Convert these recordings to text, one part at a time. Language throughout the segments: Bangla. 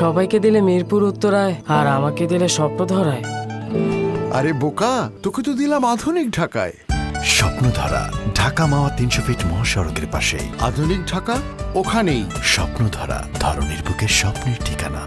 সবাইকে দিলে মিরপুর উত্তরায় আর আমাকে দিলে স্বপ্নধরায়। আরে বোকা, তোকে তো দিলাম আধুনিক ঢাকায়। স্বপ্নধারা, ঢাকা মাওয়া 300 ফিট মহাসড়কের পাশেই। আধুনিক ঢাকা ওখানেই। স্বপ্নধারা, ধরনীর বুকে স্বপ্নের ঠিকানা।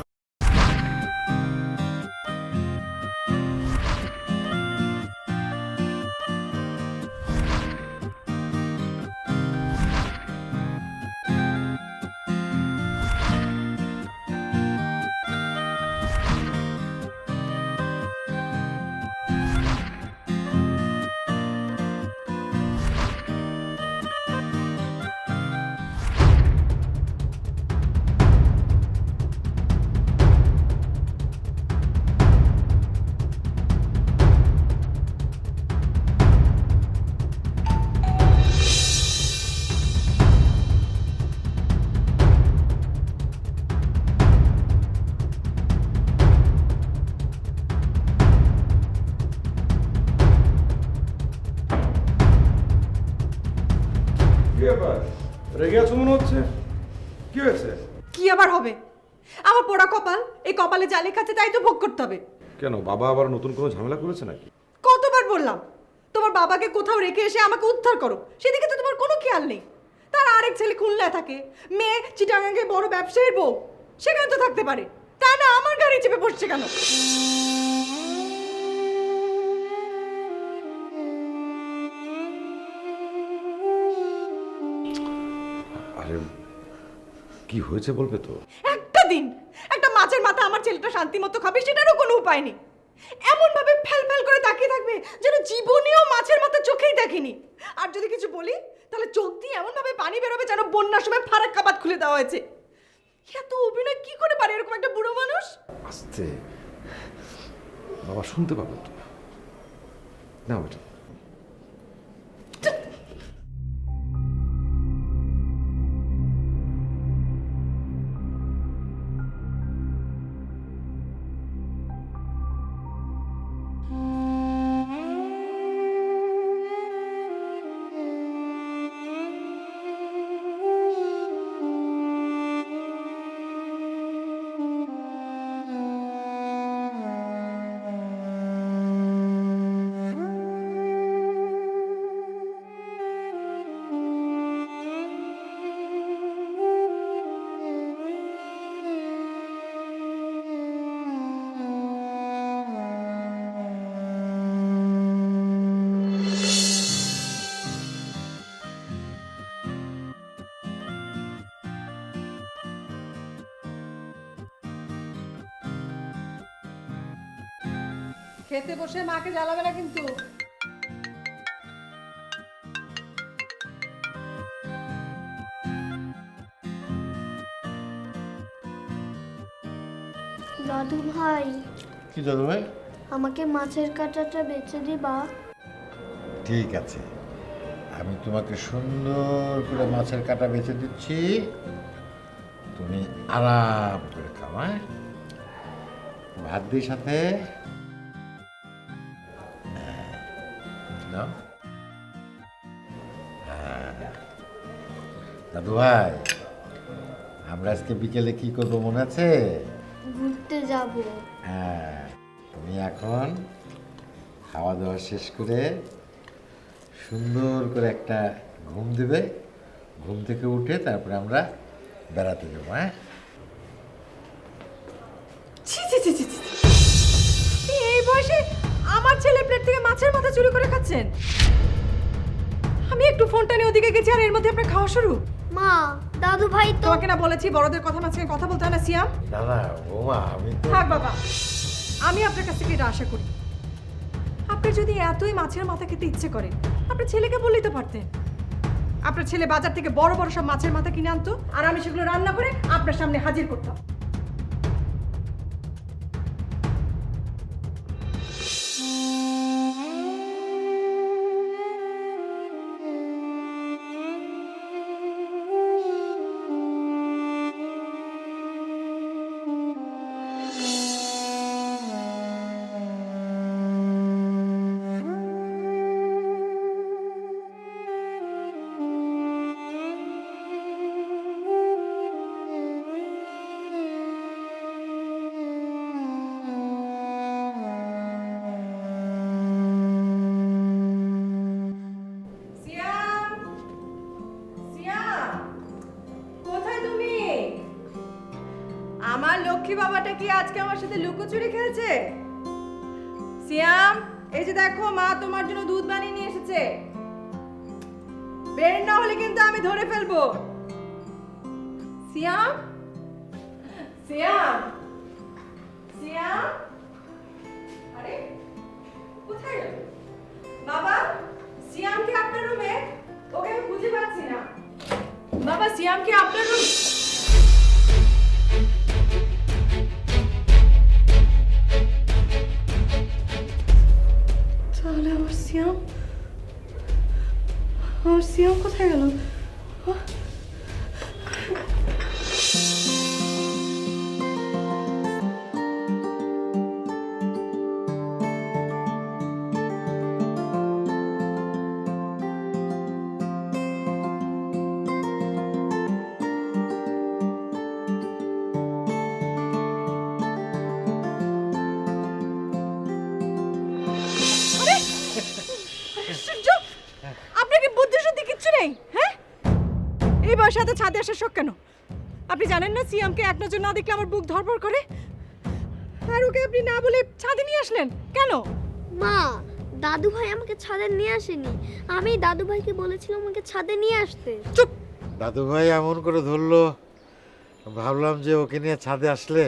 রেগে আছো মনে হচ্ছে, কি হয়েছে? কি আবার হবে? আমার পোড়া কপাল, এই কপালে যা লেখা আছে তাই তো ভোগ করতে হবে। কেন, বাবা আবার নতুন কোনো ঝামেলা করেছে নাকি? কতবার বললাম তোমার বাবাকে কোথাও রেখে এসে আমাকে উদ্ধার করো, সেদিকে তো তোমার কোনো খেয়াল নেই। তার আরেক ছেলে খুলনায় থাকে, মেয়ে চিটাগাঙ্গে বড় ব্যবসায়ীর বউ, সেখানে তো থাকতে পারে, তা না আমার গাড়ি চেপে বসছে কেন? আরে কি হয়েছে বলবে তো? একটা দিন একটা মাছের মাথা আমার ছেলেটা শান্তি মতো খাবে, সেটারও কোনো উপায় নেই। এমন ভাবে ফেল ফেল করে তাকিয়ে থাকবে যেন জীবনেও মাছের মাথা চোখেই দেখেনি। আর যদি কিছু বলি তাহলে চোখ দিয়ে এমন ভাবে পানি বেরোবে যেন বন্যার সময় ফারাক্কা বাঁধ খুলে দেওয়া হয়েছে। এত অভিনয় কি করে পারে এরকম একটা বুড়ো মানুষ? আস্তে, বাবা শুনতে পাবো তো না বেটা। খেতে বসে মাকে জ্বালাবে না কিন্তু। দাদু ভাই, কি দাদু ভাই? আমাকে মাছের কাঁটাটা বেচে দিবা? ঠিক আছে, আমি তোমাকে সুন্দর করে মাছের কাঁটা বেছে দিচ্ছি, তুমি আরাম করে খাও। হ্যাঁ, ভাত দিই সাথে। নাও। দাদু ভাই, আমরা আজকে বিকেলে কি করবো মনে আছে? ঘুরতে যাব। হ্যাঁ, তুমি এখন খাওয়া দাওয়া শেষ করে সুন্দর করে একটা ঘুম দেবে, ঘুম থেকে উঠে তারপরে আমরা বেড়াতে যাবো। হ্যাঁ, ছি ছি ছি ছি ছি। এই বয়সে আমার ছেলে প্লেট থেকে মাছের মাথা চুরি করে খাচ্ছেন? আমি একটু ফোনটা নিয়ে ওদিকে গেছি আর এর মধ্যে আপনার খাওয়া শুরু। মা, দাদু ভাই তো। তোমাকে না বলেছি বড়দের কথা মাঝখানে কথা বলতে হয় না সিয়াম? না না বৌমা, আমি তো থাক বাবা, আমি আপনার কাছ থেকে এটা আশা করি। আপনার যদি এতই মাছের মাথা খেতে ইচ্ছে করে আপনার ছেলেকে বললেই তো পারতেন। আপনার ছেলে বাজার থেকে বড় বড় সব মাছের মাথা কিনে আনতো আর আমি সেগুলো রান্না করে আপনার সামনে হাজির করতাম। আমার লক্ষ্মী বাবাটা কি আজকে আমার সাথে লুকোচুরি খেলছে? সিয়াম, এই যে দেখো মা তোমার জন্য দুধ বানিয়ে নিয়ে এসেছে। বের না হলে কিন্তু আমি ধরে ফেলবো। সিয়াম, সিয়াম, সিয়াম, আরে কোথায় গেল বাবা? সিয়াম কি আপনার রুমে? ওকে আমি খুঁজে পাচ্ছি না। বাবা সিয়াম কি আপনার রুমে? তাহলে আমার সিয়াম কোথায় গেল? আপনার কি বুদ্ধি শুদ্ধি কিচ্ছু নেই? হ্যাঁ, এই বয়সে এত ছাদে আসার শখ কেন? আপনি জানেন না সিয়ামকে এক নজর না দেখলে আমার বুক ধড়ফড় করে? আর ওকে আপনি না বলে ছাদে নিয়ে আসলেন কেন? মা, দাদু ভাই আমাকে ছাদে নিয়ে আসেনি, আমি দাদু ভাইকে বলেছিলাম আমাকে ছাদে নিয়ে আসতে। চুপ! দাদু ভাই এমন করে ধরলো, ভাবলাম যে ওকে নিয়ে ছাদে আসলে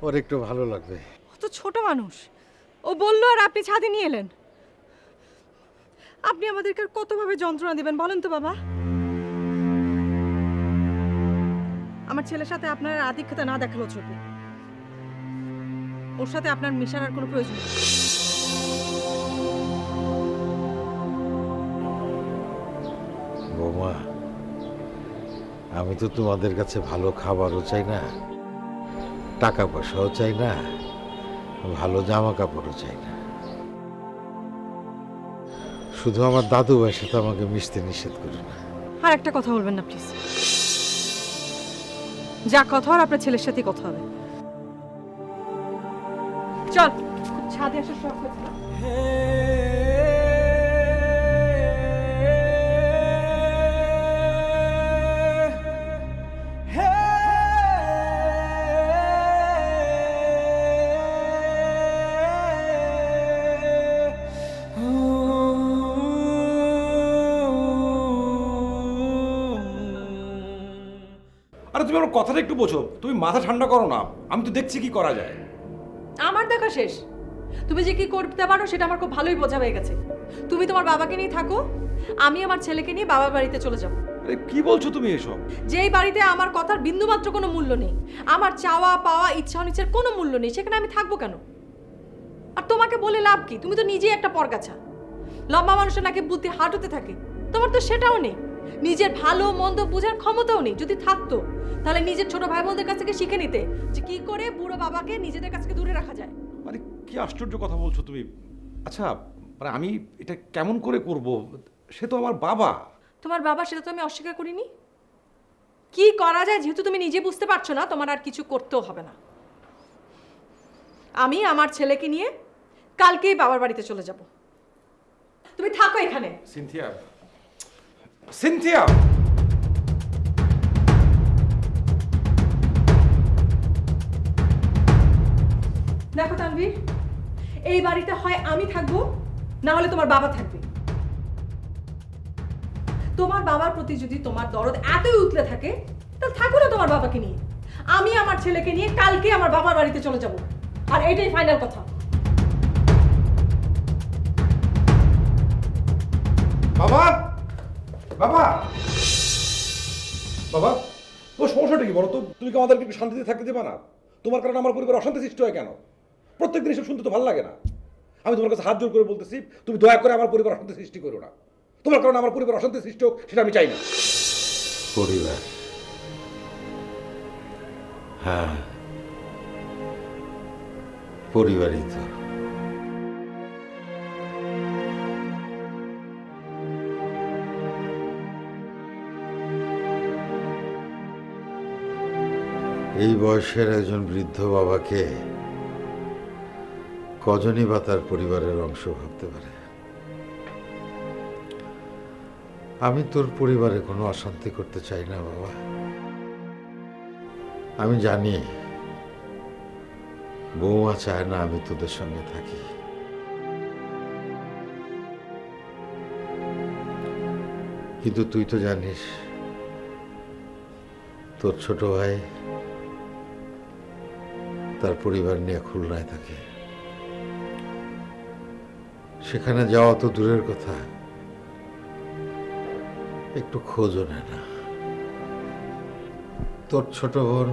ওর একটু ভালো লাগবে। ও তো ছোট মানুষ, ও বললো আর আপনি ছাদে নিয়ে এলেন। আপনি আমাদেরকে আর কতভাবে যন্ত্রণা দিবেন বলেন তো বাবা? আমার ছেলের সাথে আপনার আধিক্যতা না দেখালো চলবে। ওর সাথে আপনার মিশার আর কোনো প্রয়োজন নেই। বৌমা, আমি তো তোমাদের কাছে ভালো খাবারও চাই না, টাকা পয়সাও চাই না, ভালো জামা কাপড়ও চাই না। শুধু আমার দাদু ভাইয়ের সাথে আমাকে মিশতে নিষেধ করো না। আর একটা কথা বলবেন না প্লিজ। যা কথা আর আপনার ছেলের সাথে কথা হবে। চল, ছাদে আসার শখ হচ্ছে না। আরে তুমি আমার কথাটা একটু বোঝো, তুমি মাথা ঠান্ডা করো না। আমি তো দেখছি কি করা যায়। আমার দেখা শেষ। তুমি যে কি করতে পারো সেটা আমার খুব ভালোই বোঝা হয়ে গেছে। তুমি তোমার বাবাকে নিয়ে থাকো, আমি আমার ছেলেকে নিয়ে বাবার বাড়িতে চলে যাব। আরে কি বলছো তুমি এসব? যেই বাড়িতে আমার কথার বিন্দুমাত্র কোনো মূল্য নেই, আমার চাওয়া পাওয়া ইচ্ছা অনিচ্ছার কোনো মূল্য নেই, সেখানে আমি থাকবো কেন? আর তোমাকে বলে লাভ কি? তুমি তো নিজেই একটা পরগাছা। লম্বা মানুষের নাকি বুদ্ধি হাঁটুতে থাকে, তোমার তো সেটাও নেই। নিজের ভালো মন্দ বোঝার ক্ষমতাও নেই। যদি থাকতো তাহলে নিজের ছোট ভাই বোনদের কাছ থেকে শিখে নিতে যে কি করে বুড়ো বাবাকে নিজেদের কাছ থেকে দূরে রাখা যায়। মানে কি আশ্চর্য কথা বলছো তুমি। আচ্ছা, মানে আমি এটা কেমন করে করব? সে তো আমার বাবা। তোমার বাবা, সেটা তো আমি অস্বীকার করিনি। কি করা যায় যেহেতু তুমি নিজে বুঝতে পারছো না, তোমার আর কিছু করতেও হবে না। আমি আমার ছেলেকে নিয়ে কালকেই বাবার বাড়িতে চলে যাব। তুমি থাকো এখানে। সিনথিয়া, সিনথিয়া, দেখো তানভীর, এই বাড়িতে হয় আমি থাকবো, না হলে তোমার বাবা থাকবে। তোমার বাবার প্রতি যদি তোমার দরদ এতই উতলে থাকে তাহলে থাকো না তোমার বাবাকে নিয়ে। আমি আমার ছেলেকে নিয়ে কালকে আমার বাবার বাড়িতে চলে যাব, আর এটাই ফাইনাল কথা। বাবা, বাবা, বাবা, তোর সমস্যাটা কি বলো তো? তুমি কি আমাদেরকে একটু শান্তিতে থাকতে দেবে না? তোমার কারণে আমার পরিবার অশান্তি সৃষ্টি হয় কেন? প্রত্যেকদিন এসব শুনতে তো ভালো লাগে না। আমি তোমার কাছে হাত জোর করে বলতেছি, তুমি দয়া করে আমার পরিবার অশান্তি সৃষ্টি করো না। তোমার কারণে আমার পরিবার অশান্তি সৃষ্টি হোক, সেটা আমি চাই না। পরিবার, হ্যাঁ, পরিবারই তো। এই বয়সের একজন বৃদ্ধ বাবাকে কজনই বা তার পরিবারের অংশ ভাবতে পারে? আমি তোর পরিবারে কোনো অশান্তি করতে চাই না বাবা। আমি জানি বৌমা চায় না আমি তোদের সঙ্গে থাকি। কিন্তু তুই তো জানিস তোর ছোট ভাই তার পরিবার নিয়ে খুলনায় থাকে। সেখানে যাওয়া তো দূরের কথা, একটু খোঁজও নেয় না। তোর ছোট বোন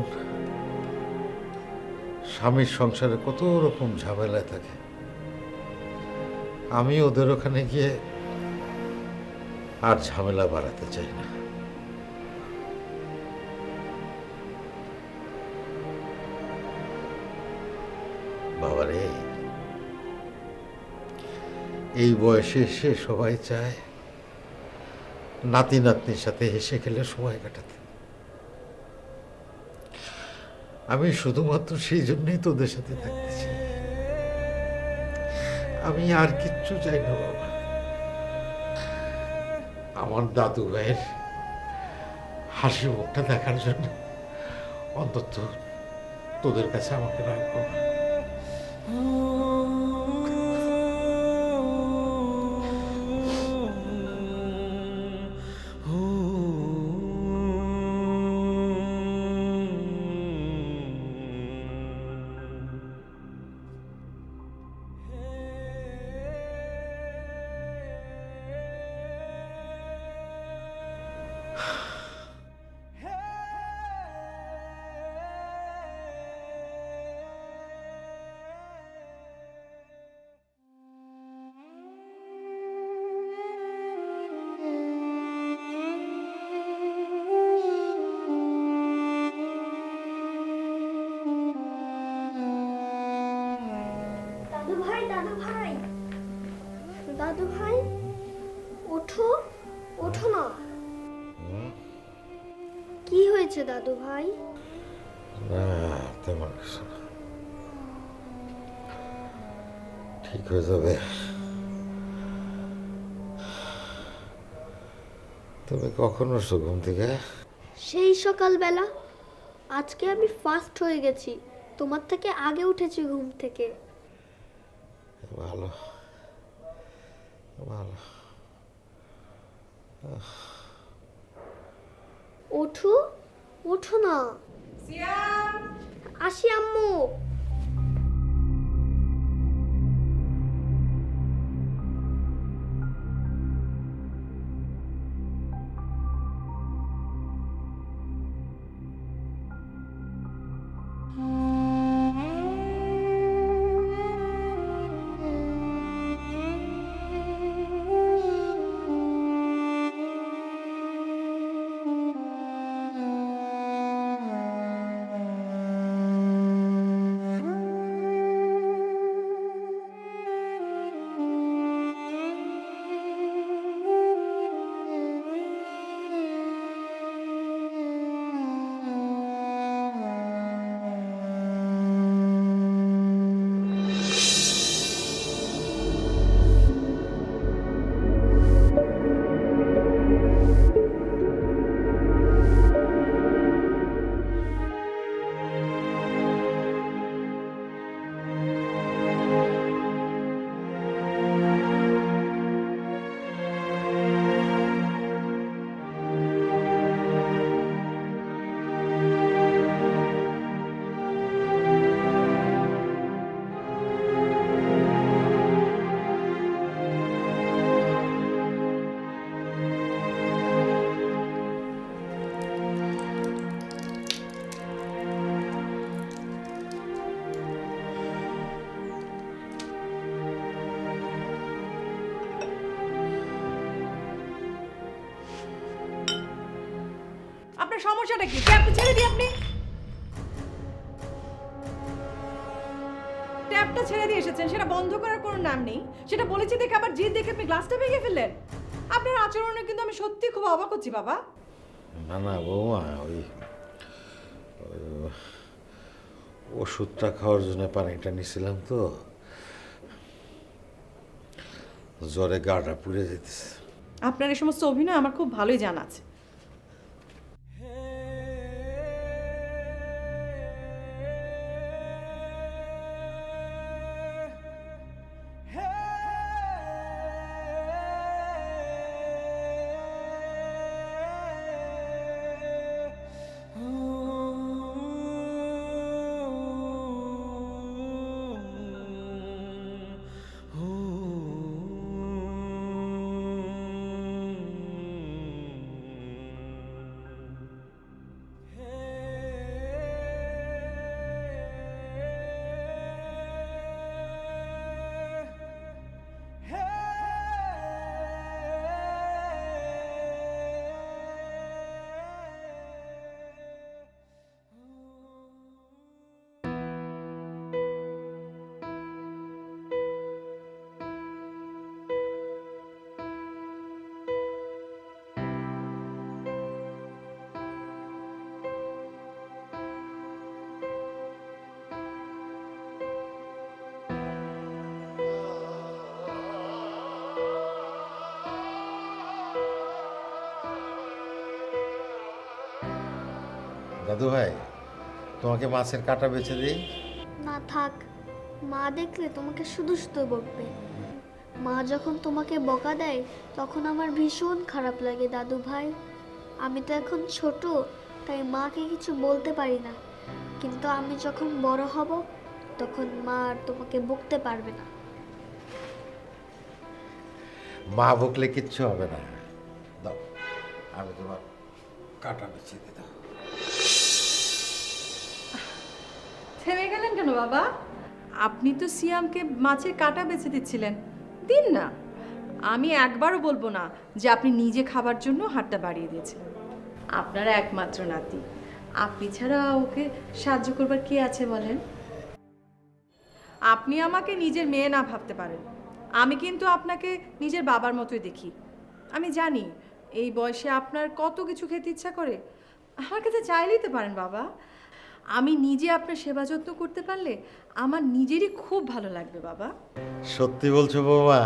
স্বামীর সংসারে কত রকম ঝামেলায় থাকে। আমি ওদের ওখানে গিয়ে আর ঝামেলা বাড়াতে চাই না। বাবারে, এই বয়সে এসে সবাই চায় নাতি নাতনির সাথে হেসে খেলে সময় কাটাতে। আমি শুধুমাত্র সেই জন্যই তোদের সাথে থাকতে চাই, আমি আর কিচ্ছু চাই না বাবা। আমার দাদু ভাইয়ের হাসি মুখটা দেখার জন্য অন্তত তোদের কাছে আমাকে রাখবো। দাদু ভাই, দাদু ভাই, দাদু ভাই, ওঠো, ওঠো না। কি হয়েছে দাদু ভাই? না, তেমন কিছু না, ঠিক হয়ে যাবে। তুমি কখন উঠছো ঘুম থেকে? সেই সকালবেলা। আজকে আমি ফাস্ট হয়ে গেছি, তোমার থেকে আগে উঠেছি ঘুম থেকে। ভালো ভালো। ওঠো, ওঠো না। আসি আম্মু। আপনার সমস্যাটা কি? ট্যাপটা ছেড়ে দিই আপনি। ট্যাপটা ছেড়ে দিয়ে এসেছেন, সেটা বন্ধ করার কোনো নাম নেই। সেটা বলেছি দেখে আবার জিদ দেখে আপনি গ্লাসটা ভেঙে ফেললেন। আপনার আচরণে কিন্তু আমি সত্যি খুব অবাক হচ্ছি বাবা। না না বৌমা, ওই ওষুধটা খাওয়ার জন্য পানিটা নিছিলাম তো, জ্বরে গাটা পুড়ে যেতেছে। আপনার এই সমস্ত অভিনয় আমার খুব ভালোই জানা আছে। দাদু ভাই, তোমাকে মাছের কাঁটা বেছে দিই? না থাক, মা দেখলে তোমাকে শুধু শুধু বকবে। মা যখন তোমাকে বকা দেয় তখন আমার ভীষণ খারাপ লাগে দাদু ভাই। আমি তো এখন ছোট, তাই মাকে কিছু বলতে পারি না, কিন্তু আমি যখন বড় হব তখন মা আর তোমাকে বকতে পারবে না। মা বকলে কিচ্ছু হবে না। দাও, আমি তোমার কাঁটা বেছে দিই। দাও। থেমে গেলেন কেন বাবা? আপনি তো সিয়ামকে মাছের কাঁটা বেছে দিচ্ছিলেন, দিন না। আমি একবারও বলবো না যে আপনি নিজে খাবার জন্য হাতটা বাড়িয়ে দিয়েছিলেন। আপনার একমাত্র নাতি, আপনি ছাড়া ওকে সাহায্য করবার কে আছে বলেন? আপনি আমাকে নিজের মেয়ে না ভাবতে পারেন, আমি কিন্তু আপনাকে নিজের বাবার মতোই দেখি। আমি জানি এই বয়সে আপনার কত কিছু খেতে ইচ্ছা করে। আমার কাছে চাইলেই তো পারেন বাবা। আমি নিজে আপনার সেবা যত্ন করতে পারলে আমার নিজেরই খুব ভালো লাগবে বাবা। সত্যি বলছো বৌমা?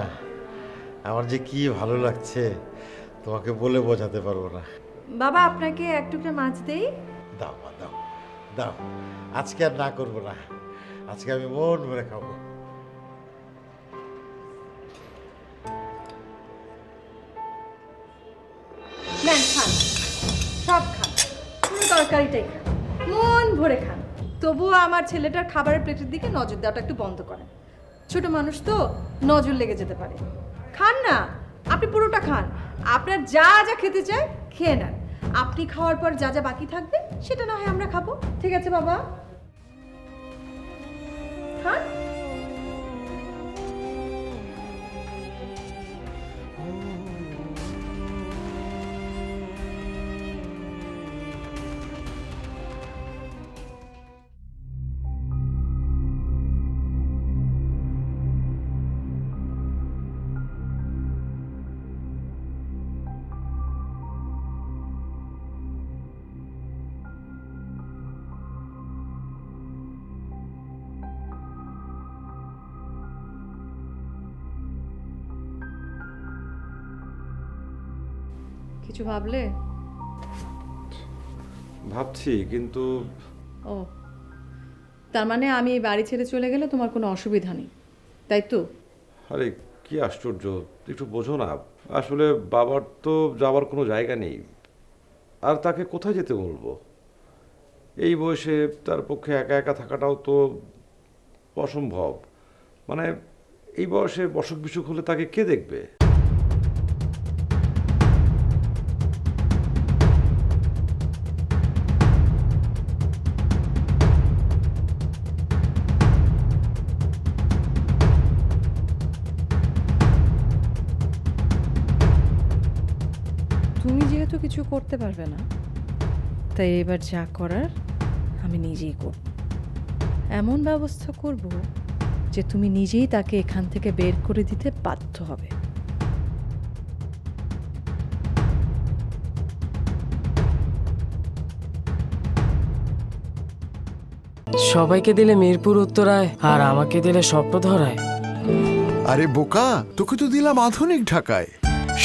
আমার যে কি ভালো লাগছে তোমাকে বলে বোঝাতে পারবো না। বাবা, আপনাকে এক টুকরা মাছ দেই? দাও মা, দাও দাও, আজকে আর না করবো না, আজকে আমি মন ভরে খাবো। নেন, খান, সব খান, পুরো তরকারিটাই খান, মন ভরে খান। তবুও আমার ছেলেটার খাবারের প্লেটের দিকে নজর দেওয়াটা একটু বন্ধ করেন। ছোট মানুষ তো, নজর লেগে যেতে পারে। খান না, আপনি পুরোটা খান। আপনার যা যা খেতে চায় খেয়ে নেন। আপনি খাওয়ার পর যা যা বাকি থাকবে সেটা না হয় আমরা খাবো। ঠিক আছে বাবা, খান। কিছু ভাবলে? ভাবছি, কিন্তু ও, তার মানে আমি এই বাড়ি ছেড়ে চলে গেলে তোমার কোনো অসুবিধা নেই, তাই তো? আরে কি আশ্চর্য, একটু বোঝো না। আসলে বাবার তো যাওয়ার কোনো জায়গা নেই, আর তাকে কোথায় যেতে বলবো? এই বয়সে তার পক্ষে একা একা থাকাটাও তো অসম্ভব। মানে এই বয়সে অসুখ বিসুখ হলে তাকে কে দেখবে? তুমি যেহেতু কিছু করতে পারবে না, তাই এবার যা করার আমি নিজেই করব। এমন ব্যবস্থা করব যে তুমি নিজেই তাকে এখান থেকে বের করে দিতে বাধ্য হবে। সবাইকে দিলে মিরপুর উত্তরায়, আর আমাকে দিলে স্বপ্নধরায়। আরে বোকা, তোকে তো দিলাম আধুনিক ঢাকায়।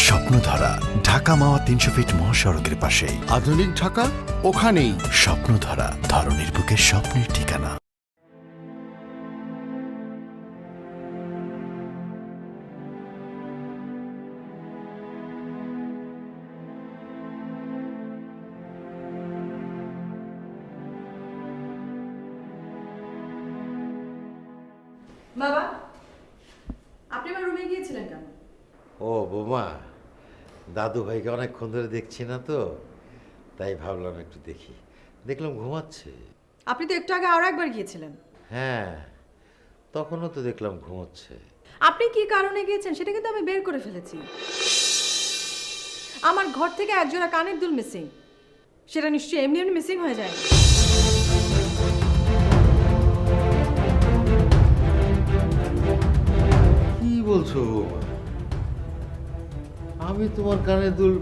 স্বপ্নধারা ঢাকা মাওয়া 300 ফিট মহাসড়কের পাশেই। আধুনিক ঢাকা ওখানেই। স্বপ্নধারা, ধরনের বুকের স্বপ্নের ঠিকানা। বাবা, আপনি আমার রুমে গিয়েছিলেন কেন? ও বৌমা, দাদু ভাইকে অনেকক্ষণ ধরে দেখছি না তো, তাই ভাবলাম একটু দেখি। দেখলাম ঘুমাচ্ছে। আপনি তো একটু আগে আরো একবার গিয়েছিলেন। হ্যাঁ, তখনও তো দেখলাম ঘুমোচ্ছে। আপনি কি কারণে গিয়েছেন সেটা কিন্তু আমি বের করে ফেলেছি। আমার ঘর থেকে একজোড়া কানের দুল মিসিং। সেটা নিশ্চয়ই এমনি এমনি মিসিং হয়ে যায়। কি বলছো বৌমা? আমি তোমার কানে দুল,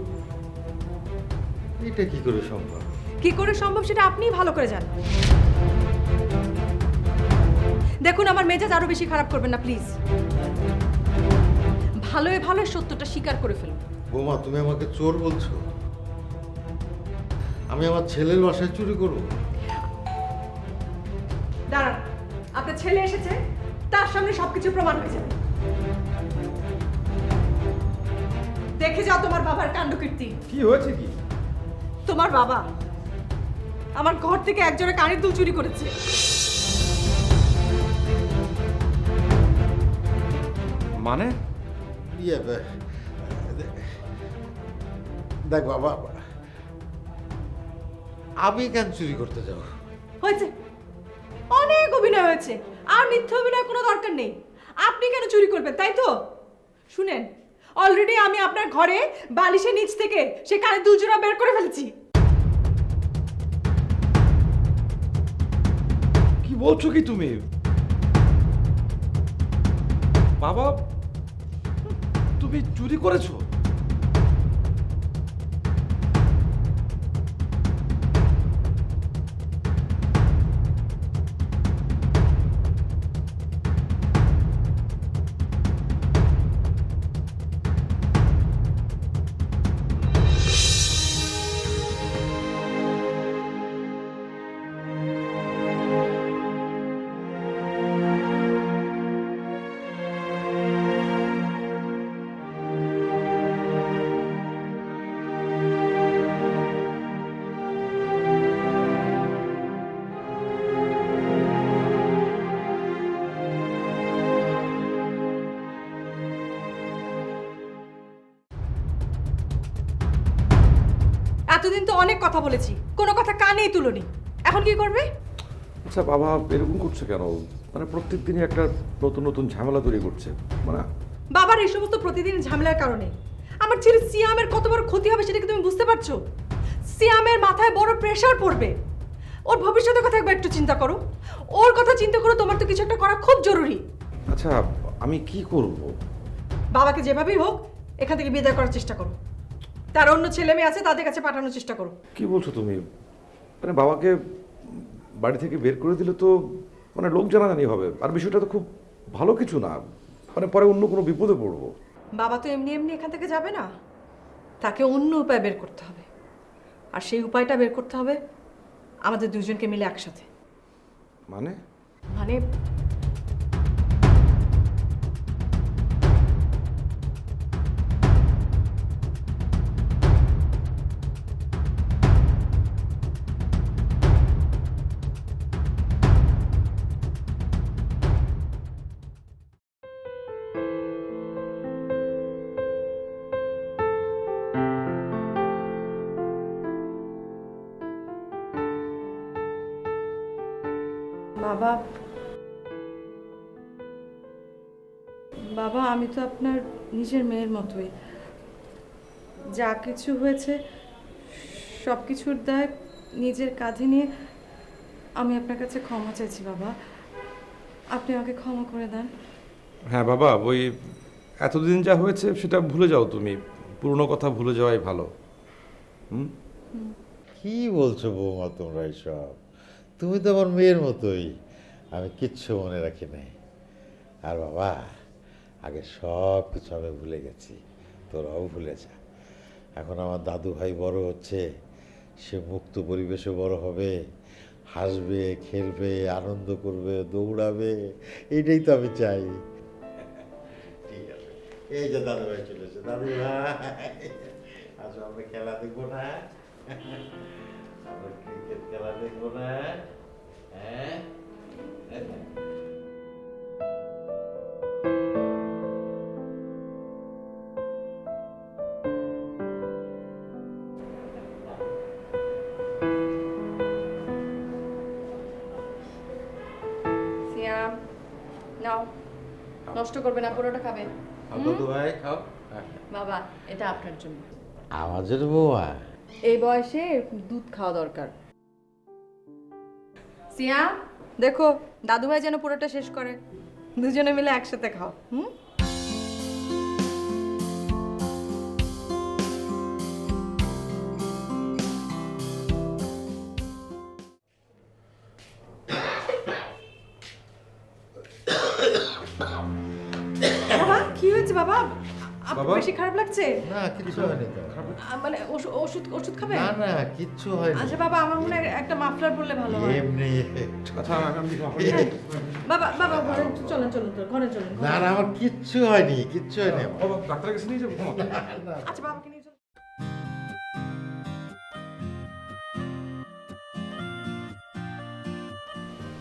এটা কি করে সম্ভব? কি করে সম্ভব সেটা আপনিই ভালো করে জানেন। দেখুন, আমার মেজাজ আরো বেশি খারাপ করবেন না প্লিজ। ভালোই ভালো সত্যটা স্বীকার করে ফেলুন। বৌমা, তুমি আমাকে চোর বলছো? আমি আমার ছেলের বাসায় চুরি করব? দাঁড়ান, আপনার ছেলে এসেছে, তার সামনে সবকিছু প্রমাণ হয়ে যাবে। দেখে যাও তোমার বাবার কাণ্ডকীর্তি। কি হয়েছে কি? তোমার বাবা আমার ঘর থেকে একজনের কানের দুল চুরি করেছে। মানে? ইয়ে, দেখ বাবা, আমি কেন চুরি করতে যাব? হয়েছে, অনেক অভিনয় হয়েছে, আর মিথ্যা অভিনয় কোনো দরকার নেই। আপনি কেন চুরি করবেন, তাই তো? শুনেন, অলরেডি আমি আপনার ঘরে বালিশের নিচ থেকে সে কানের দুল জোড়া বের করে ফেলেছি। কি বলছো কি তুমি? বাবা, তুমি চুরি করেছো? এতদিন তো অনেক কথা বলেছি, কোনো কথা কানেই তুলোনি, এখন কি করবে? আচ্ছা বাবা, এরকম করছে কেন? মানে প্রত্যেক দিনই একটা নতুন নতুন ঝামেলা তৈরি করছে। মানে বাবার এই সমস্ত প্রতিদিন ঝামেলার কারণে আমার ছেলে সিয়ামের কত বড় ক্ষতি হবে সেটা কি তুমি বুঝতে পারছো? সিয়ামের মাথায় বড় প্রেশার পড়বে। ওর ভবিষ্যতের কথা একবার একটু চিন্তা করো। ওর কথা চিন্তা করো, তোমার তো কিছু একটা করা খুব জরুরি। আচ্ছা, আমি কি করব? বাবাকে যেভাবেই হোক এখান থেকে বিদায় করার চেষ্টা করো। তার অন্য ছেলে মেয়ে আছে, তাদের কাছে পাঠানোর চেষ্টা করো। কি বলছো তুমি? মানে বাবাকে বাড়ি থেকে বের করে দিলে তো মানে লোক জানাজানি হবে, আর বিষয়টা তো খুব ভালো কিছু না। মানে পরে অন্য কোনো বিপদে পড়বো। বাবা তো এমনি এমনি এখান থেকে যাবে না, তাকে অন্য উপায় বের করতে হবে। আর সেই উপায়টা বের করতে হবে আমাদের দুজনকে মিলে একসাথে। মানে? মানে বাবা, বাবা আমি তো আপনার নিজের মেয়ের মতোই। যা কিছু হয়েছে সব কিছুর দায় নিজের কাঁধে নিয়ে আমি আপনার কাছে ক্ষমা চাইছি বাবা। আপনি আমাকে ক্ষমা করে দেন। হ্যাঁ বাবা, ওই এতদিন যা হয়েছে সেটা ভুলে যাও তুমি। পুরনো কথা ভুলে যাওয়াই ভালো। কি বলছো বৌমা তোমরা এসব? তুমি তো আমার মেয়ের মতোই, আমি কিচ্ছু মনে রাখি নাই। আর বাবা, আগে সব কিছু আমি ভুলে গেছি, তোরাও ভুলে যা। এখন আমার দাদু ভাই বড় হচ্ছে, সে মুক্ত পরিবেশে বড় হবে, হাসবে, খেলবে, আনন্দ করবে, দৌড়াবে, এইটাই তো আমি চাই। ঠিক আছে, এই যে দাদু ভাই চলেছে। দাদু ভাই, আজ আমরা খেলা দেখবো না? আমরা ক্রিকেট খেলা দেখবো না? হ্যাঁ, সিয়াম নাও, নষ্ট করবে না, পুরোটা খাবে। দাদু ভাই খাও। বাবা এটা আপনার জন্য। আমার জন্য বৌমা? এই বয়সে দুধ খাওয়া দরকার। সিয়াম দেখো, দাদু ভাই যেন পুরোটা শেষ করে। দুজনে মিলে একসাথে খাও। বাবা কি হয়েছে বাবা? আপনার বাবা? বেশি খারাপ লাগছে? না কিচ্ছু হয়নি তো। মানে ওষুধ ওষুধ খাবেন? না না কিচ্ছু হয়নি। আচ্ছা বাবা, আমার মনে হয় একটা মাফলার পরলে ভালো হয়। এমনি আচ্ছা আমি বাবা বাবা ঘরে চলেন চলেন তো, ঘরে চলেন। না না আমার কিচ্ছু হয়নি, কিচ্ছু হয়নি আমার। বাবা ডাক্তারের কাছে নিয়ে যাবো ঘুমাতে? আচ্ছা বাবাকে নিয়ে চলেন।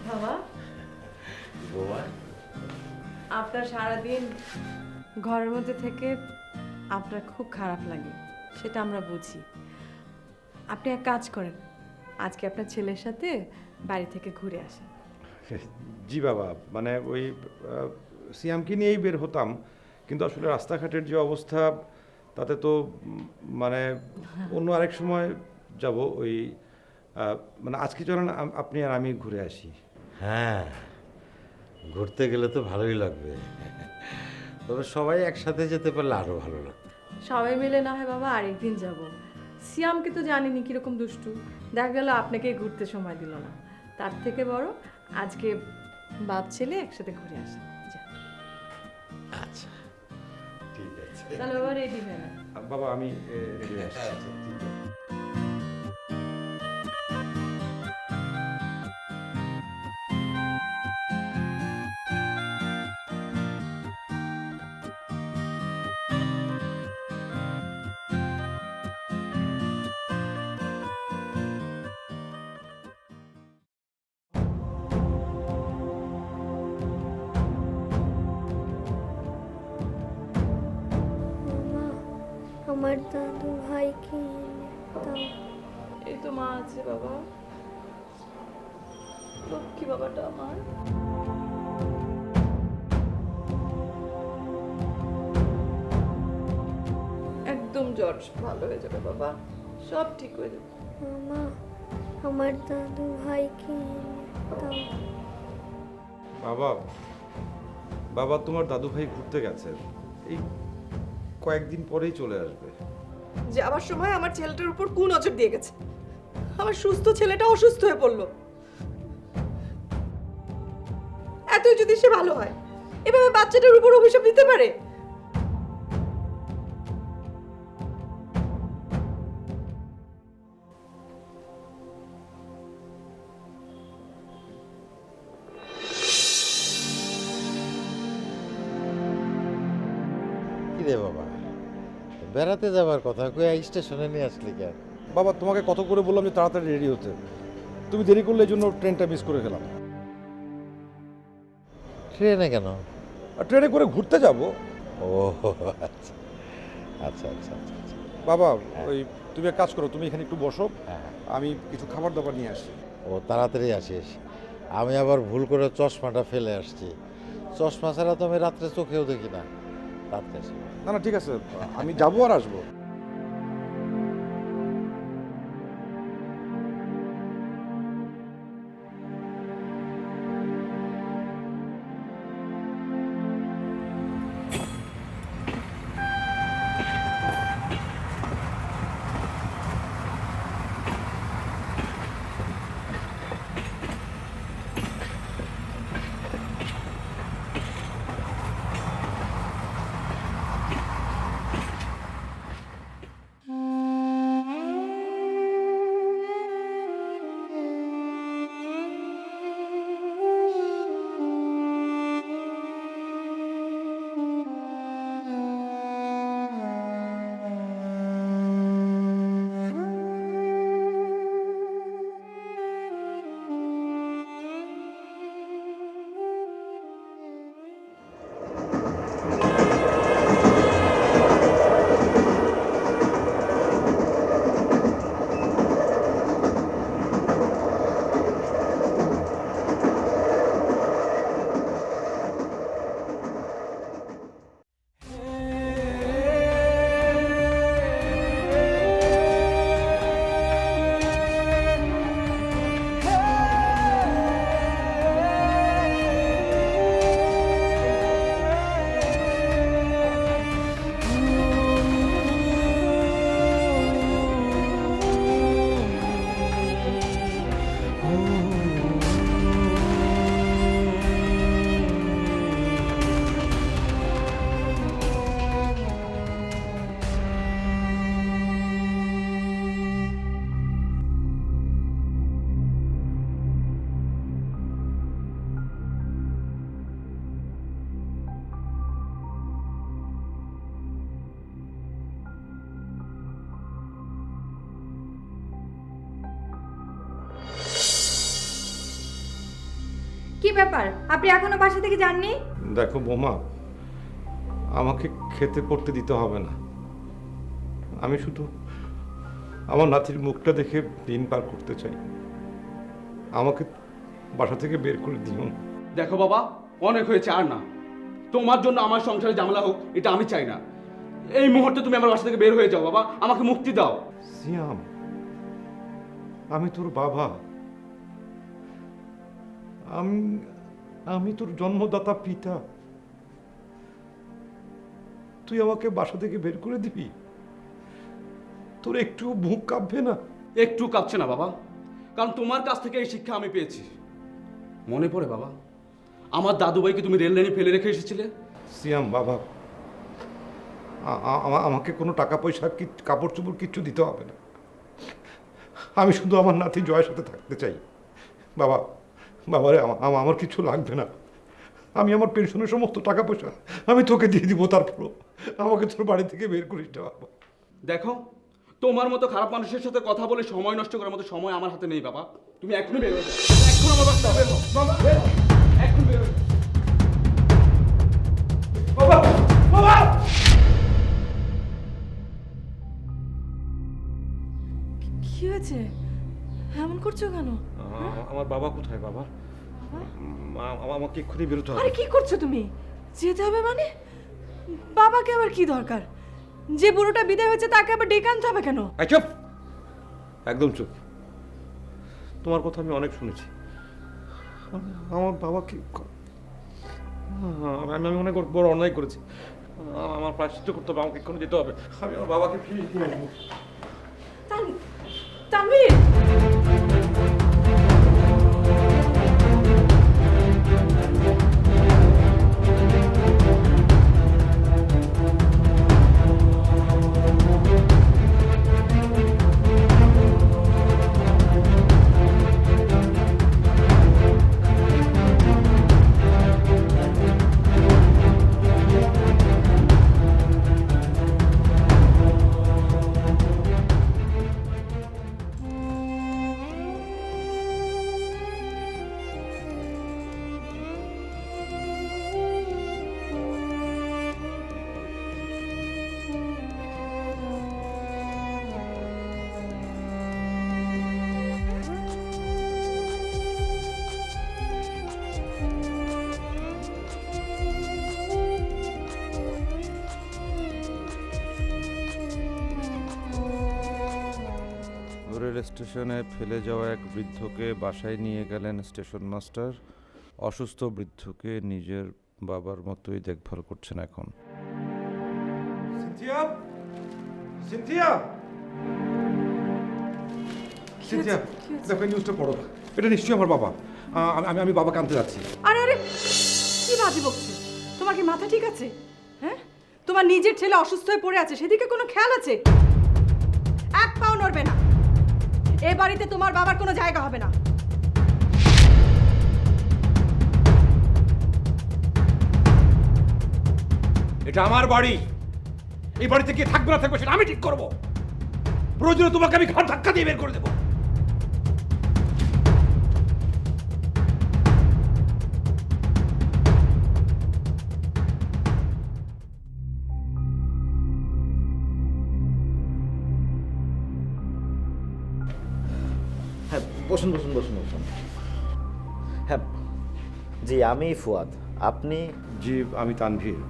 বাবা, বাবা, আপনার সারাদিন ঘরের মধ্যে থেকে আপনার খুব খারাপ লাগে, সেটা আমরা বুঝি। আপনি এক কাজ করেন, আজকে আপনার ছেলের সাথে বাড়ি থেকে ঘুরে আসেন। জি বাবা, মানে ওই সিয়ামকে নিয়েই বের হতাম, কিন্তু আসলে রাস্তাঘাটের যে অবস্থা তাতে তো মানে অন্য আরেক সময় যাব। ওই মানে আজকে চলেন আপনি আর আমি ঘুরে আসি। হ্যাঁ ঘুরতে গেলে তো ভালোই লাগবে, তবে সবাই একসাথে যেতে পারলে আরো ভালো লাগবে। সবাই মিলে না হয় বাবা আরেকদিন যাব। সিয়ামকে তো জানিনি কিরকম দুষ্টু, দেখা গেল আপনাকে ঘুরতে সময় দিল না। তার থেকে বড় আজকে বাপ ছেলে একসাথে ঘুরে আসেন। যান। আচ্ছা ঠিক আছে। তাহলে বাবা রেডি হয়ে নেন। বাবা আমি রেডি হয়ে আসছি। আচ্ছা ঠিক আছে। মামা, আমার দাদু ভাইকে এনে দাও। এই তো মা আছে বাবা, লক্ষ্মী বাবাটা আমার। একদম জ্বর ভালো হয়ে যাবে বাবা, সব ঠিক হয়ে যাবে। মামা, আমার দাদু ভাইকে এনে দাও। বাবা, বাবা তোমার দাদু ভাই ঘুরতে গেছে, এই কয়েকদিন পরেই চলে আসবে। যাওয়ার সময় আমার ছেলেটার উপর কোন নজর দিয়ে গেছে, আমার সুস্থ ছেলেটা অসুস্থ হয়ে পড়লো। এতই যদি সে ভালো হয়, এভাবে বাচ্চাটার উপর অভিশাপ দিতে পারে? কি রে বাবা, বেড়াতে যাবার কথা কই স্টেশনে নিয়ে আসলি কেন? বাবা তোমাকে কত করে বললাম যে তাড়াতাড়ি রেডি হতে, তুমি দেরি করলে এই জন্য ট্রেনটা মিস করে গেলাম। ট্রেনে কেন? আর ট্রেনে করে ঘুরতে যাব। ও আচ্ছা আচ্ছা আচ্ছা আচ্ছা আচ্ছা। বাবা ওই তুমি এক কাজ করো, তুমি এখানে একটু বসো, হ্যাঁ। আমি কিছু খাবার দাবার নিয়ে আসি। ও তাড়াতাড়ি আসিস, আমি আবার ভুল করে চশমাটা ফেলে আসছি। চশমা ছাড়া তো আমি রাত্রে চোখেও দেখি না। রাত্রে আসি। না না ঠিক আছে, আমি যাবো আর আসবো। কি ব্যাপার, আপনি এখনো বাসা থেকে যাননি? দেখো বৌমা, আমাকে খেতে পড়তে দিতে হবে না। আমি শুধু আমার নাতির মুখটা দেখে দিন পার করতে চাই। আমাকে বাসা থেকে বের করে দিও না। দেখো বাবা, অনেক হয়েছে, আর না। তোমার জন্য আমার সংসারে ঝামেলা হোক এটা আমি চাই না। এই মুহূর্তে তুমি আমার বাসা থেকে বের হয়ে যাও বাবা, আমাকে মুক্তি দাও। সিয়াম, আমি তোর বাবা, আমি তোর জন্মদাতা পিতা। তুই আমাকে বাসা থেকে বের করে দিবি? তোর একটু মুখ কাঁপবে না? একটু কাঁপছে না বাবা, কারণ তোমার কাছ থেকে এই শিক্ষা আমি পেয়েছি। মনে পড়ে বাবা, আমার দাদুভাইকে তুমি রেল লাইনে ফেলে রেখে এসেছিলে। সিয়াম বাবা, আমাকে কোনো টাকা পয়সা কাপড় চোপড় কিচ্ছু দিতে হবে না। আমি শুধু আমার নাতি জয়ের সাথে থাকতে চাই। বাবা, বাবারে আমার কিছু লাগবে না। আমি আমার পেনশনের সমস্ত টাকা পয়সা আমি তোকে দিয়ে দিব, তারপর আমাকে তোর বাড়ি থেকে বের করিস না বাবা। দেখো, তোমার মতো খারাপ মানুষের সাথে কথা বলে সময় নষ্ট করার মতো সময় আমার হাতে নেই বাবা। তুমি এখনই বের হয়ে যাও, এখন আমার বাসা বের হও বাবা, বের হও, এখন বের হয়ে যাও। বাবা, বাবা! কি হয়েছে? এমন করছো কেন? আমার বাবা কোথায়? বাবা, আমাকে এক্ষুনি বেরোতে হবে। আরে কি করছো তুমি? যেতে হবে মানে? বাবাকে আবার কি দরকার? যে বুড়োটা বিদায় হয়েছে তাকে আবার ডেকে আনতে হবে কেন? চুপ, একদম চুপ। তোমার কথা আমি অনেক শুনেছি। আমার বাবাকে আমি অনেক বড় অন্যায় করেছি। আমার প্রায়শ্চিত্ত করতে হবে, আমাকে এক্ষুনি যেতে হবে। আমি আমার বাবাকে ফিরিয়ে নিয়ে আসবো। তানভীর, রেল স্টেশনে ফেলে যাওয়া এক বৃদ্ধকে বাসায় নিয়ে গেলেন স্টেশন মাস্টার। অসুস্থ বৃদ্ধকে নিজের বাবার মতোই দেখভাল করছেন এখন। সিনথিয়া, সিনথিয়া, সিনথিয়া, দেখো নিউজটা পড়ো। এটা নিশ্চয়ই আমার বাবা। আমি বাবাকে আনতে যাচ্ছি। আরে আরে, কি বাজে বকছো? তোমার কি মাথা ঠিক আছে? হ্যাঁ, তোমার নিজের ছেলে অসুস্থ হয়ে পড়ে আছে, সেদিকে কোনো খেয়াল আছে? এক পাও নড়বে না। এ বাড়িতে তোমার বাবার কোনো জায়গা হবে না। এটা আমার বাড়ি। এই বাড়িতে কে থাকবে না থাকবে সেটা আমি ঠিক করবো। প্রয়োজনে তোমাকে আমি ঘাট ধাক্কা দিয়ে বের করে দেবো। হ্যাঁ, বসুন বসুন বসুন বসুন। হ্যাঁ জি, আমি ফুয়াদ। আপনি? জি, আমি তানভীর।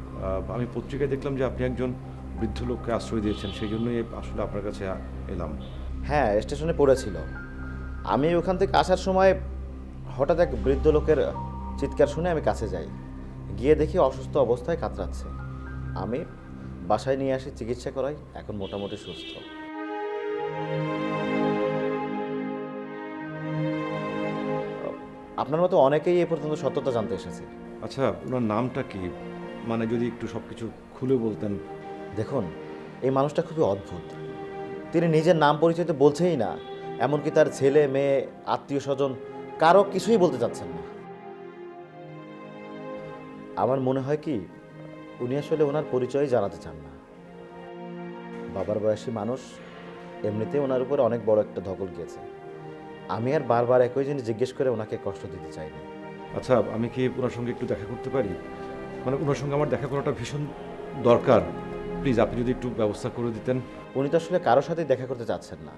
আমি পত্রিকায় দেখলাম যে আপনি একজন বৃদ্ধ লোককে আশ্রয় দিয়েছেন, সেই জন্যই আসলে আপনার কাছে এলাম। হ্যাঁ, স্টেশনে পড়েছিল। আমি ওখান থেকে আসার সময় হঠাৎ এক বৃদ্ধ লোকের চিৎকার শুনে আমি কাছে যাই। গিয়ে দেখি অসুস্থ অবস্থায় কাতরাচ্ছে। আমি বাসায় নিয়ে আসি, চিকিৎসা করাই, এখন মোটামুটি সুস্থ। আপনার মতো অনেকেই এ পর্যন্ত সত্যতা জানতে এসেছে। আচ্ছা, ওনার নামটা কি? মানে যদি একটু সব কিছু খুলে বলতেন। দেখুন, এই মানুষটা খুবই অদ্ভুত। তিনি নিজের নাম পরিচয় তো বলছেই না, এমনকি তার ছেলে মেয়ে আত্মীয় স্বজন কারো কিছুই বলতে চাচ্ছেন না। আমার মনে হয় কি, উনি আসলে ওনার পরিচয় জানাতে চান না। বাবার বয়সী মানুষ, এমনিতে ওনার উপরে অনেক বড় একটা ধকল গিয়েছে। আমি আর বারবার একই জিনিস জিজ্ঞেস করে ওনাকে কষ্ট দিতে চাইনি। আচ্ছা, আমি কি ওনার সঙ্গে একটু দেখা করতে পারি? মানে ওনার সঙ্গে আমার দেখা করাটা ভীষণ দরকার। প্লিজ আপনি যদি একটু ব্যবস্থা করে দিতেন। উনি তো আসলে কারোর সাথেই দেখা করতে চাচ্ছেন না,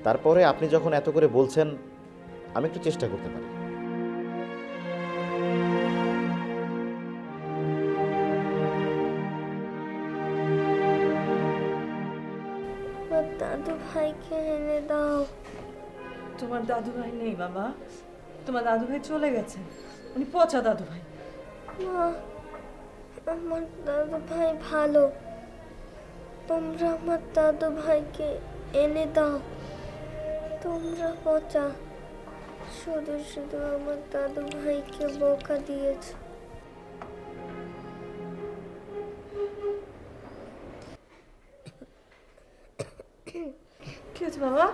তারপরে আপনি যখন এত করে বলছেন আমি একটু চেষ্টা করতে পারি। দাদু ভাইকে এনে দাও। তোমার দাদু ভাই নেই বাবা, তোমার দাদু ভাই চলে গেছে, উনি পচা দাদু ভাই। মা, আমার দাদু ভাই ভালো, তোমরা আমার দাদু ভাইকে এনে দাও। তোমরা পচা, শুধু শুধু আমার দাদু ভাইকে বকা দিয়েছ। কি হয়েছে বাবা?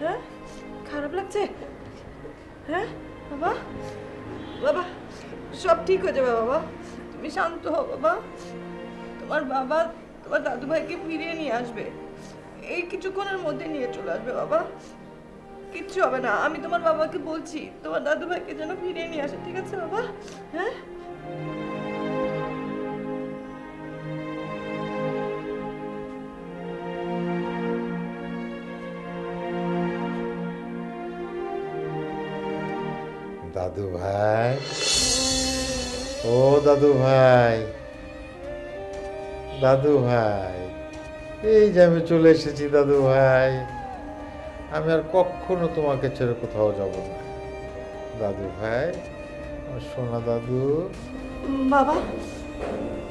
হ্যাঁ, খারাপ লাগছে? হ্যাঁ বাবা, বাবা সব ঠিক হয়ে যাবে বাবা, তুমি শান্ত হও বাবা। তোমার বাবা তোমার দাদু ভাইকে ফিরিয়ে নিয়ে আসবে, এই কিছুক্ষণের মধ্যে নিয়ে চলে আসবে বাবা, কিচ্ছু হবে না। আমি তোমার বাবাকে বলছি তোমার দাদু ভাইকে যেন ফিরিয়ে নিয়ে আসে, ঠিক আছে বাবা? হ্যাঁ দাদু ভাই, ও দাদু ভাই, দাদু ভাই, এই যে আমি চলে এসেছি দাদু ভাই। আমি আর কখনো তোমাকে ছেড়ে কোথাও যাব না দাদু ভাই, আমার সোনা দাদু। বাবা,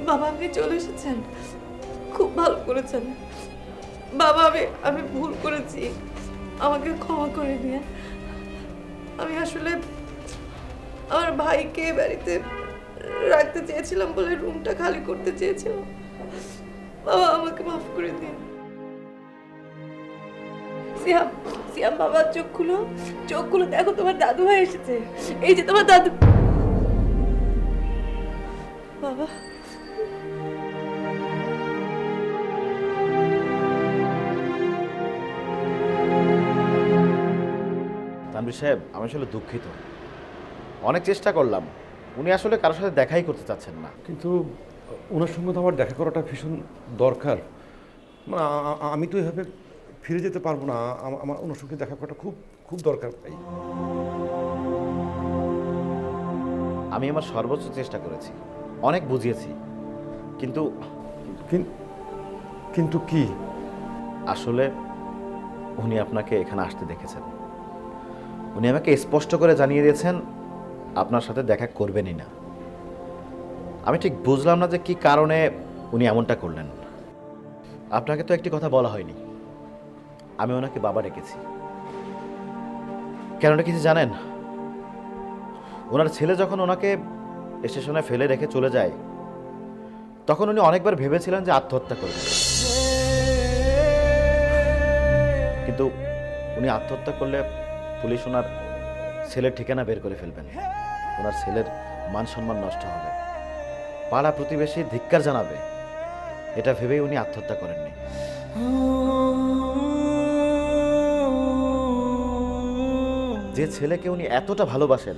বাবা আপনি চলে এসেছেন, খুব ভালো করেছেন বাবা। আমি ভুল করেছি, আমাকে ক্ষমা করে দিয়ে। আমি আসলে আমার ভাইকে বাড়িতে রাখতে চেয়েছিলাম বলে রুমটা খালি করতে চেয়েছিলাম। বাবা আমাকে মাফ করে দিন। সিয়াম, সিয়াম বাবা চোখ খুলো, চোখ খুলো, দেখো তোমার দাদু ভাই এসেছে, এই যে তোমার দাদু। বাবা তানভীর সাহেব, আমি আসলে দুঃখিত, অনেক চেষ্টা করলাম, উনি আসলে কারোর সাথে দেখাই করতে চাচ্ছেন না। কিন্তু ওনার সঙ্গে তো আমার দেখা করাটা ভীষণ দরকার। মানে আমি তো এভাবে ফিরে যেতে পারবো না, আমার ওনার সঙ্গে দেখা করাটা খুব খুব দরকার ভাই। আমি আমার সর্বোচ্চ চেষ্টা করেছি, অনেক বুঝিয়েছি, কিন্তু কিন্তু কি? আসলে উনি আপনাকে এখানে আসতে দেখেছেন, উনি আমাকে স্পষ্ট করে জানিয়ে দিয়েছেন আপনার সাথে দেখা করবেনই না। আমি ঠিক বুঝলাম না যে কি কারণে উনি এমনটা করলেন। আপনাকে তো একটি কথা বলা হয়নি, আমি ওনাকে বাবা ডেকেছি। কেন ডেকেছি জানেন? ওনার ছেলে যখন ওনাকে স্টেশনে ফেলে রেখে চলে যায়, তখন উনি অনেকবার ভেবেছিলেন যে আত্মহত্যা করবেন, কিন্তু উনি আত্মহত্যা করলে পুলিশ ওনার ছেলের ঠিকানা বের করে ফেলবেন, ওনার ছেলের মান সম্মান নষ্ট হবে, পাড়া প্রতিবেশী ধিক্কার জানাবে, এটা ভেবেই উনি আত্মহত্যা করেননি। যে ছেলেকে উনি এতটা ভালোবাসেন,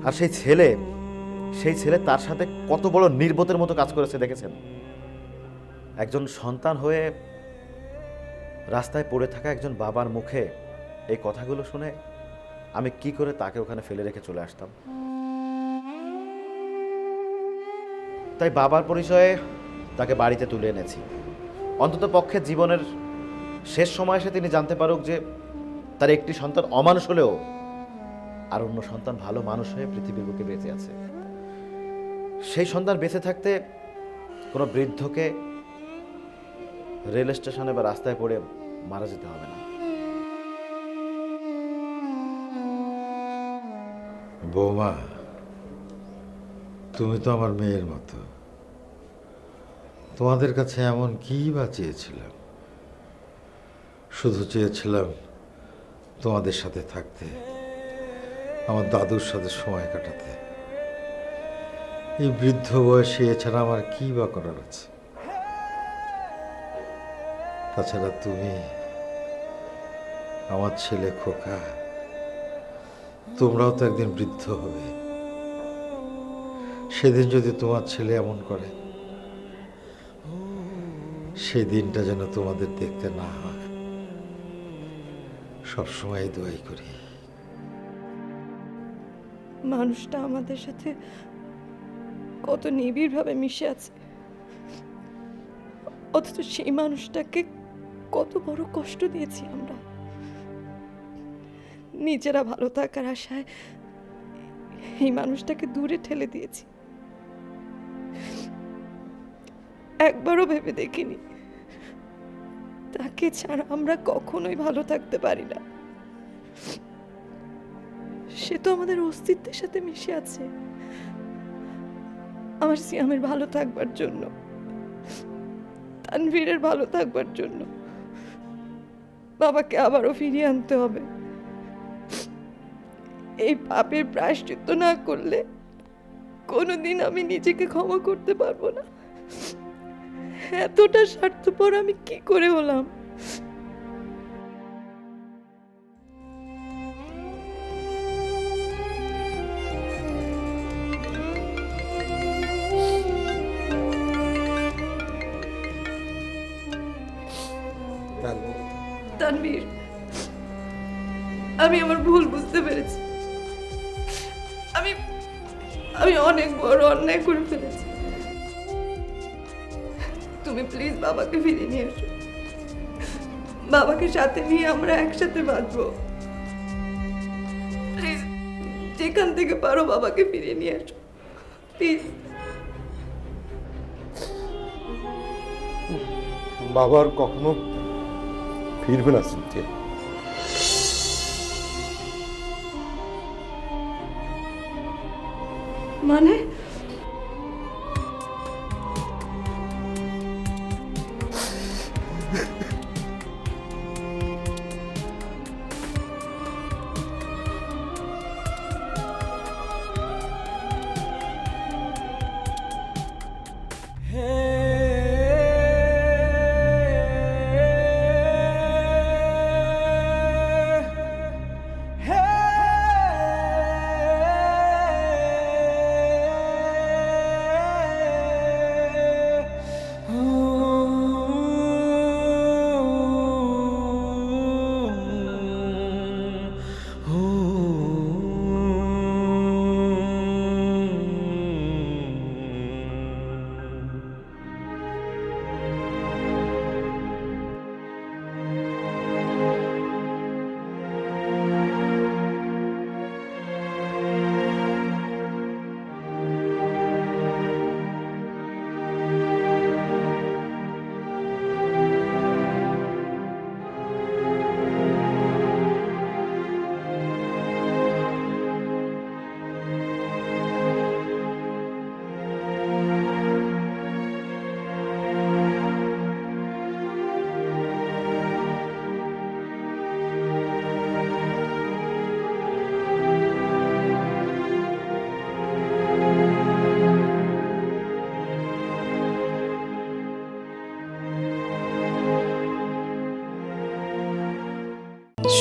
আর সেই ছেলে তার সাথে কত বড় নির্বোধের মতো কাজ করেছে দেখেছেন? একজন সন্তান হয়ে রাস্তায় পড়ে থাকা একজন বাবার মুখে এই কথাগুলো শুনে আমি কি করে তাকে ওখানে ফেলে রেখে চলে আসতাম। তাই বাবার পরিচয়ে তাকে বাড়িতে তুলে এনেছি, অন্তত পক্ষে জীবনের শেষ সময় এসে তিনি জানতে পারুক যে তার একটি সন্তান অমানুষ হলেও আর অন্য সন্তান ভালো মানুষ হয়ে পৃথিবীর বুকে বেঁচে আছে। সেই সন্তান বেঁচে থাকতে কোনো বৃদ্ধকে রেল স্টেশনে বা রাস্তায় পড়ে মারা যেতে হবে না। বৌমা, তুমি তো আমার মেয়ের মতো, তোমাদের কাছে এমন কি বা চেয়েছিলাম? শুধু চেয়েছিলাম তোমাদের সাথে থাকতে, আমার দাদুর সাথে সময় কাটাতে। এই বৃদ্ধ বয়সে এছাড়া আমার কি বা করার আছে? তাছাড়া তুমি, আমার ছেলে খোকা, তোমরাও তো একদিন বৃদ্ধ হবে। সেদিন যদি তোমার ছেলে এমন করে, সেই দিনটা যেন তোমাদের দেখতে না হয়, সবসময় দোয়াই করি। মানুষটা আমাদের সাথে কত নিবিড়ভাবে মিশে আছে, অথচ সেই মানুষটাকে কত বড় কষ্ট দিয়েছি আমরা। নিজেরা ভালো থাকার আশায় এই মানুষটাকে দূরে ঠেলে দিয়েছি। একবারও ভেবে দেখিনি তাকে ছাড়া আমরা কখনোই ভালো থাকতে পারি না। সে তো আমাদের অস্তিত্বের সাথে মিশে আছে, আমার সিয়ামের ভালো থাকবার জন্য, তানভীরের ভালো থাকবার জন্য। বাবাকে আবারও ফিরিয়ে আনতে হবে। এই পাপের প্রায়শ্চিত্ত না করলে কোনোদিন আমি নিজেকে ক্ষমা করতে পারবো না। এতটা স্বার্থপর আমি কি করে হলাম? তানভীর, আমি আমার ভুল বুঝতে পেরেছি। আমি অনেক বড় অন্যায় করে ফেলেছি। তুমি প্লিজ বাবাকে ফিরিয়ে নিয়ে এসো। বাবাকে সাথে নিয়ে আমরা একসাথে বাঁচবো। প্লিজ, যেখান থেকে পারো বাবাকে ফিরিয়ে নিয়ে এসো প্লিজ। বাবার কখনো ফিরবে না সিনথিয়া। মানে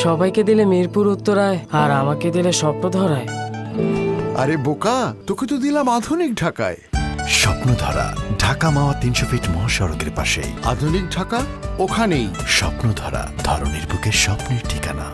সবাইকে দিলে মিরপুর উত্তরায়, আর আমাকে দিলে স্বপ্নধরায়। আরে বোকা, তোকে তো দিলাম আধুনিক ঢাকায়। স্বপ্নধারা ঢাকা মাওয়া 300 ফিট মহাসড়কের পাশেই। আধুনিক ঢাকা ওখানেই। স্বপ্নধারা, ধরনের বুকে স্বপ্নের ঠিকানা।